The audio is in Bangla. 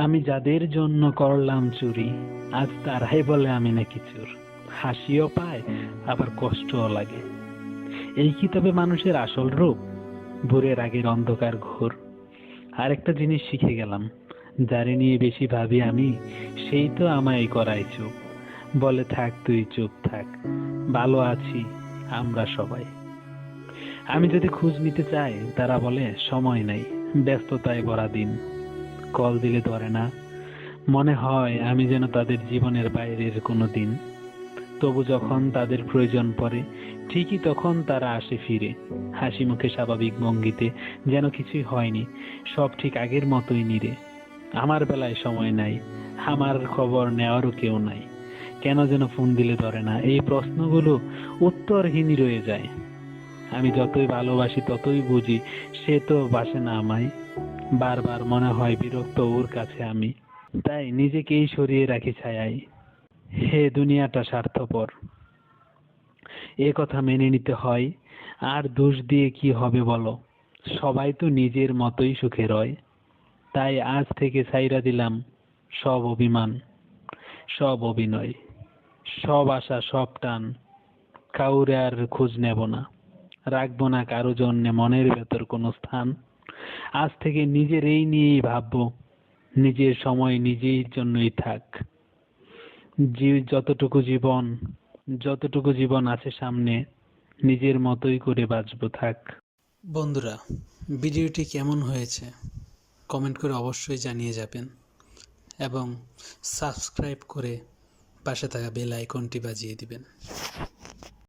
আমি যাদের জন্য করলাম চুরি, আজ তারাই বলে আমি নাকি চোর। হাসিও পায়, আবার কষ্টও লাগে। এই কি তবে মানুষের আসল রূপ? ভোরের আগের অন্ধকার ঘোর। আর একটা জিনিস শিখে গেলাম, যারে নিয়ে বেশি ভাবি আমি, সেই তো আমায় করায় চুপ। বলে থাক তুই চুপ থাক, ভালো আছি আমরা সবাই। আমি যদি খোঁজ নিতে চাই, তারা বলে সময় নাই, ব্যস্ততায় ভরা দিন। কল দিলে ধরে না, মনে হয় আমি যেন তাদের জীবনের বাইরের কোনো দিন। তবু যখন তাদের প্রয়োজন পড়ে, ঠিকই তখন তারা আসে ফিরে, হাসি মুখে স্বাভাবিক ভঙ্গিতে, যেন কিছুই হয়নি, সব ঠিক আগের মতোই নিরে। আমার বেলায় সময় নাই, আমার খবর নেওয়ারও কেউ নাই। কেন যেন ফোন দিলে ধরে না, এই প্রশ্নগুলো উত্তরহীনই রয়ে যায়। আমি যতই ভালোবাসি ততই বুঝি সে তো বাসে না আমায়। বারবার মনে হয় বিরক্ত ওর কাছে আমি, তাই নিজেকেই সরিয়ে রাখি ছায়ায়। হে দুনিয়াটা স্বার্থপর, এ কথা মেনে নিতে হয়। আর দোষ দিয়ে কি হবে বলো, সবাই তো নিজের মতোই সুখে রয়। তাই আজ থেকে ছাইরা দিলাম সব অভিমান, সব অভিনয়, সব আশা, সব টান। কাউরে আর খোঁজ নেব না, রাখবো না কারো জন্যে মনের ভেতর কোনো স্থান। আজ থেকে নিজের এই নিয়েই ভাববো, নিজের সময় নিজের জন্যই থাক। যতটুকু জীবন, যতটুকু জীবন আছে সামনে, নিজের মতোই করে বাঁচবো থাক। বন্ধুরা, ভিডিওটি কেমন হয়েছে কমেন্ট করে অবশ্যই জানিয়ে যাবেন এবং সাবস্ক্রাইব করে পাশে থাকা বেল আইকনটি বাজিয়ে দিবেন।